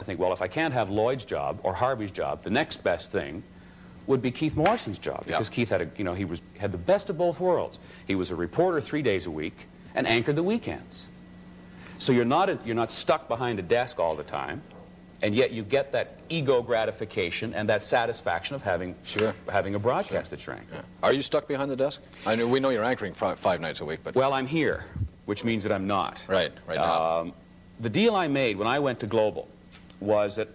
I think, well, if I can't have Lloyd's job or Harvey's job, the next best thing would be Keith Morrison's job, because Keith had had the best of both worlds. He was a reporter 3 days a week and anchored the weekends. So you're not stuck behind a desk all the time, and yet you get that ego gratification and that satisfaction of having a broadcast that you're anchoring. Yeah. Are you stuck behind the desk? We know you're anchoring five nights a week, but... Well, I'm here, which means that I'm not. Right now. The deal I made when I went to Global was that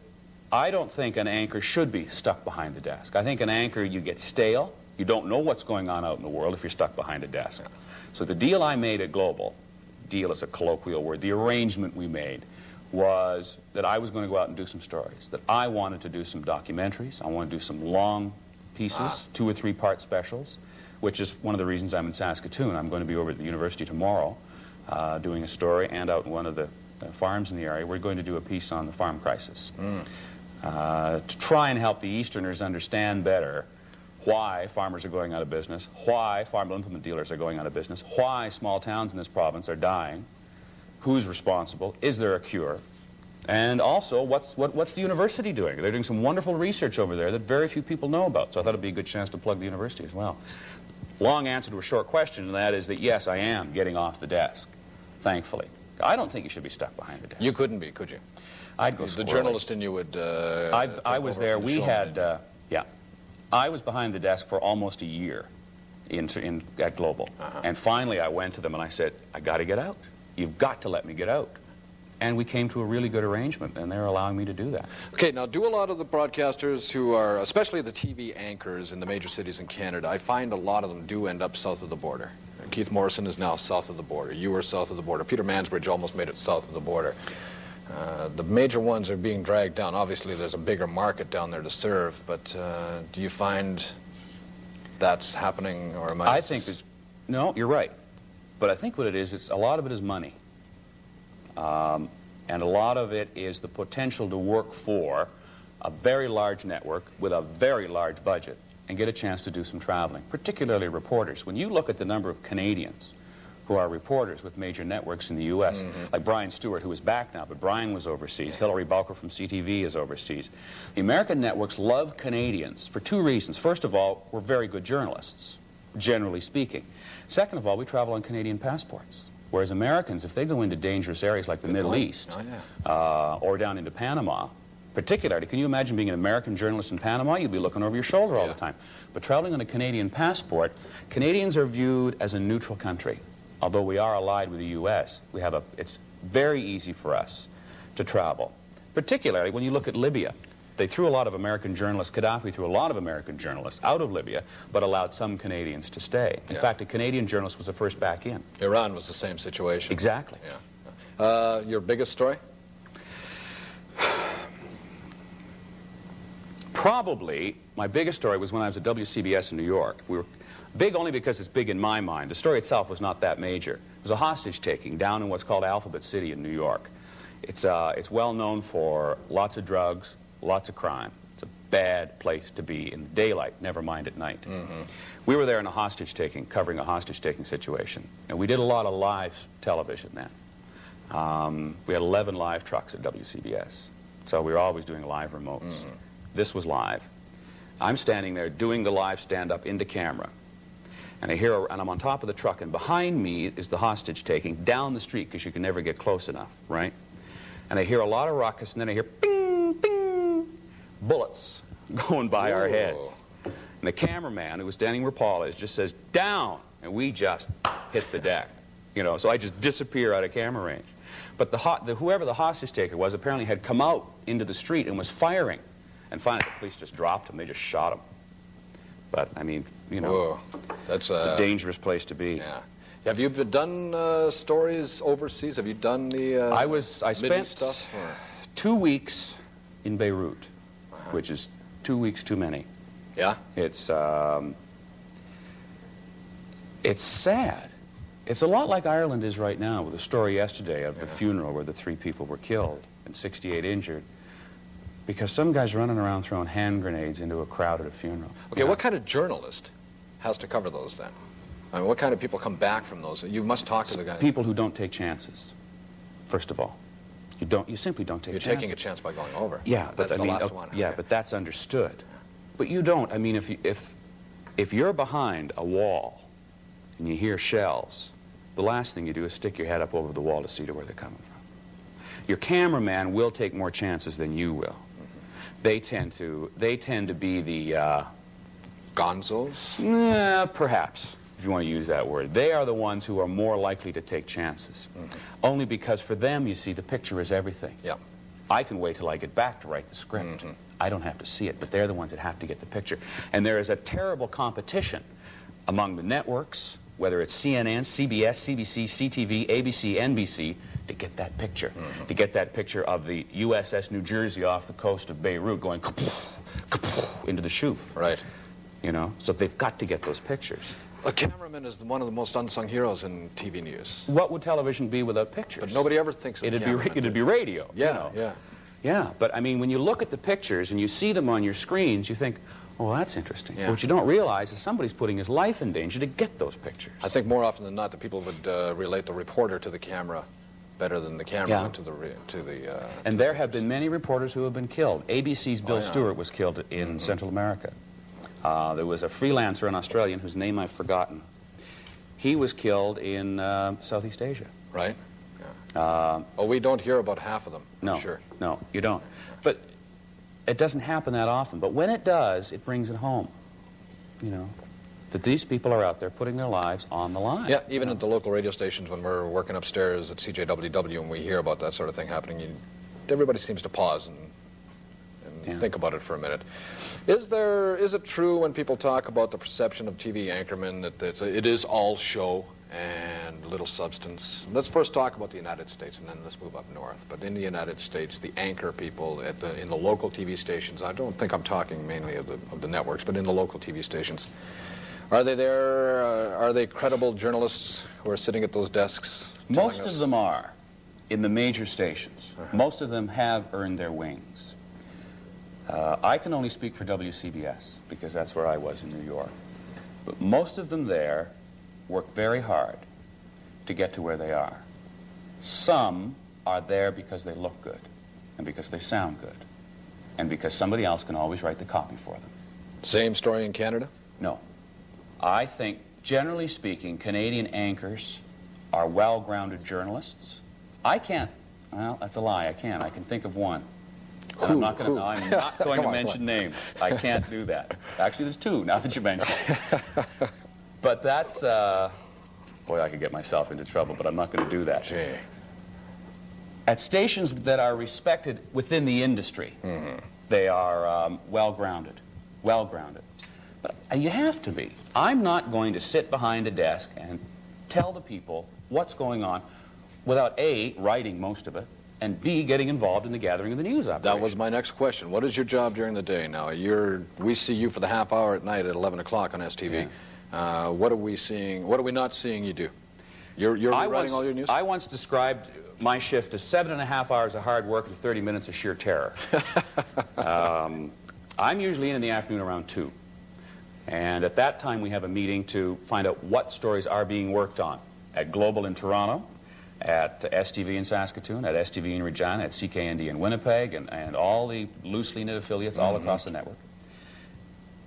I don't think an anchor should be stuck behind the desk. I think an anchor, you get stale. You don't know what's going on out in the world if you're stuck behind a desk. Yeah. So the deal I made at Global, deal is a colloquial word, the arrangement we made was that I was going to go out and do some stories, that I wanted to do some documentaries. I wanted to do some long pieces, 2 or 3 part specials, which is one of the reasons I'm in Saskatoon. I'm going to be over at the university tomorrow doing a story, and out in one of the farms in the area. We're going to do a piece on the farm crisis to try and help the Easterners understand better why farmers are going out of business, why farm implement dealers are going out of business, why small towns in this province are dying, who's responsible, is there a cure, and also what's the university doing? They're doing some wonderful research over there that very few people know about, so I thought it'd be a good chance to plug the university as well. Long answer to a short question, and that is that yes, I am getting off the desk, thankfully. I don't think you should be stuck behind a desk. You couldn't be, could you? I'd go The journalist in you would... I was there. We had... I was behind the desk for almost a year at Global. And finally I went to them and I said, I got to get out. You've got to let me get out. And we came to a really good arrangement, and they're allowing me to do that. Okay, now do a lot of the broadcasters who are, especially the TV anchors in the major cities in Canada, I find a lot of them do end up south of the border. Keith Morrison is now south of the border. You were south of the border. Peter Mansbridge almost made it south of the border. The major ones are being dragged down. Obviously, there's a bigger market down there to serve, but do you find that's happening, or am I... I think there's... No, you're right. But I think what it is, a lot of it is money. And a lot of it is the potential to work for a very large network with a very large budget and get a chance to do some traveling, particularly reporters. When you look at the number of Canadians who are reporters with major networks in the U.S., like Brian Stewart, who is back now, but Brian was overseas. Hillary Balker from CTV is overseas. The American networks love Canadians for 2 reasons. First of all, we're very good journalists, generally speaking. Second of all, we travel on Canadian passports. Whereas Americans, if they go into dangerous areas like the Middle East or down into Panama, particularly, can you imagine being an American journalist in Panama? You'd be looking over your shoulder all the time. But traveling on a Canadian passport, Canadians are viewed as a neutral country. Although we are allied with the U.S., it's very easy for us to travel. Particularly when you look at Libya. They threw a lot of American journalists, Gaddafi threw a lot of American journalists out of Libya, but allowed some Canadians to stay. In fact, a Canadian journalist was the first back in. Iran was the same situation. Exactly. Yeah. Your biggest story? Probably, my biggest story was when I was at WCBS in New York. We were big only because it's big in my mind. The story itself was not that major. It was a hostage-taking down in what's called Alphabet City in New York. It's well known for lots of drugs, lots of crime. It's a bad place to be in daylight, never mind at night. We were there in a hostage-taking, covering a hostage-taking situation. And we did a lot of live television then. We had 11 live trucks at WCBS. So we were always doing live remotes. This was live. I'm standing there doing the live stand-up into camera. And and I'm on top of the truck, and behind me is the hostage-taking down the street, because you can never get close enough, right? And I hear a lot of ruckus, and then I hear ping, ping, bullets going by our heads. And the cameraman, who was standing where Paul is, just says, down, and we just hit the deck. You know, so I just disappear out of camera range. But whoever the hostage-taker was apparently had come out into the street and was firing. And finally, the police just dropped him. They just shot him. But, I mean, you know, it's a dangerous place to be. Yeah. Have you done stories overseas? Have you done the I spent stuff, 2 weeks in Beirut, which is 2 weeks too many. Yeah? It's sad. It's a lot like Ireland is right now, with the story yesterday of the funeral where the 3 people were killed and 68 injured. Because some guy's running around throwing hand grenades into a crowd at a funeral. Okay, what kind of journalist has to cover those then? I mean, what kind of people come back from those? You must talk to the guys. People who don't take chances, first of all. You simply don't take chances. You're taking a chance by going over. Yeah, but that's I the mean, last one. yeah, Okay. but that's understood. But you don't. I mean, if you're behind a wall and you hear shells, the last thing you do is stick your head up over the wall to see to where they're coming from. Your cameraman will take more chances than you will. They tend to be the gonzos? Perhaps, if you want to use that word. They are the ones who are more likely to take chances. Only because for them, you see, the picture is everything. Yeah. I can wait till I get back to write the script. I don't have to see it, but they're the ones that have to get the picture. And there is a terrible competition among the networks, whether it's CNN, CBS, CBC, CTV, ABC, NBC, to get that picture. To get that picture of the USS New Jersey off the coast of Beirut going into the Shuf. Right. You know, so they've got to get those pictures. A cameraman is one of the most unsung heroes in TV news. What would television be without pictures? But nobody ever thinks of the cameraman. It'd be radio. Yeah, you know. yeah. Yeah, but I mean, when you look at the pictures and you see them on your screens, you think, oh, that's interesting. Yeah. What you don't realize is somebody's putting his life in danger to get those pictures. I think more often than not, the people would relate the reporter to the camera better than the cameraman to the and there have been many reporters who have been killed. ABC's Bill Stewart was killed in Central America. There was a freelancer, an Australian, whose name I've forgotten. He was killed in Southeast Asia. Right. Oh, we don't hear about half of them. No, sure. No, you don't. But it doesn't happen that often. But when it does, it brings it home. You know, that these people are out there putting their lives on the line. Yeah, even at the local radio stations when we're working upstairs at CJWW and we hear about that sort of thing happening, everybody seems to pause and think about it for a minute. Is it true when people talk about the perception of TV anchormen that it is all show and little substance? Let's first talk about the United States and then let's move up north. But in the United States, the anchor people in the local TV stations, I don't think I'm talking mainly of the networks, but in the local TV stations, are they there? Are they credible journalists who are sitting at those desks? Most of them are in the major stations. Most of them have earned their wings. I can only speak for WCBS because that's where I was in New York. But most of them there work very hard to get to where they are. Some are there because they look good and because they sound good and because somebody else can always write the copy for them. Same story in Canada? No. I think, generally speaking, Canadian anchors are well-grounded journalists. I can't, well, that's a lie, I can't. I can think of one. I'm not going to mention names. I can't do that. Actually, there's two, now that you mention it. But that's, boy, I could get myself into trouble, but I'm not going to do that. Gee. At stations that are respected within the industry, they are well-grounded. Well-grounded. But you have to be. I'm not going to sit behind a desk and tell the people what's going on without A, writing most of it, and B, getting involved in the gathering of the news operation. That was my next question. What is your job during the day now? We see you for the half hour at night at 11 o'clock on STV. Yeah. What are we seeing? What are we not seeing you do? You're writing all your news? I once described my shift as 7.5 hours of hard work and 30 minutes of sheer terror. I'm usually in the afternoon around 2. And at that time, we have a meeting to find out what stories are being worked on at Global in Toronto, at STV in Saskatoon, at STV in Regina, at CKND in Winnipeg, and all the loosely knit affiliates all across the network.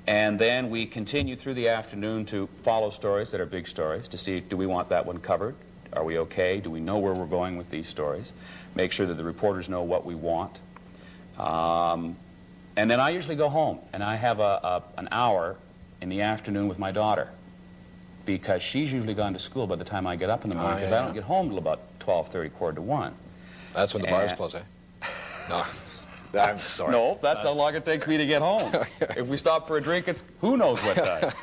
And then we continue through the afternoon to follow stories that are big stories, to see, do we want that one covered? Are we okay? Do we know where we're going with these stories? Make sure that the reporters know what we want. And then I usually go home, and I have an hour in the afternoon with my daughter, because she's usually gone to school by the time I get up in the morning, because I don't get home till about 12:30, quarter to 1. That's when the bars close, eh? No. I'm sorry. No, that's how long it takes me to get home. If we stop for a drink, it's who knows what time.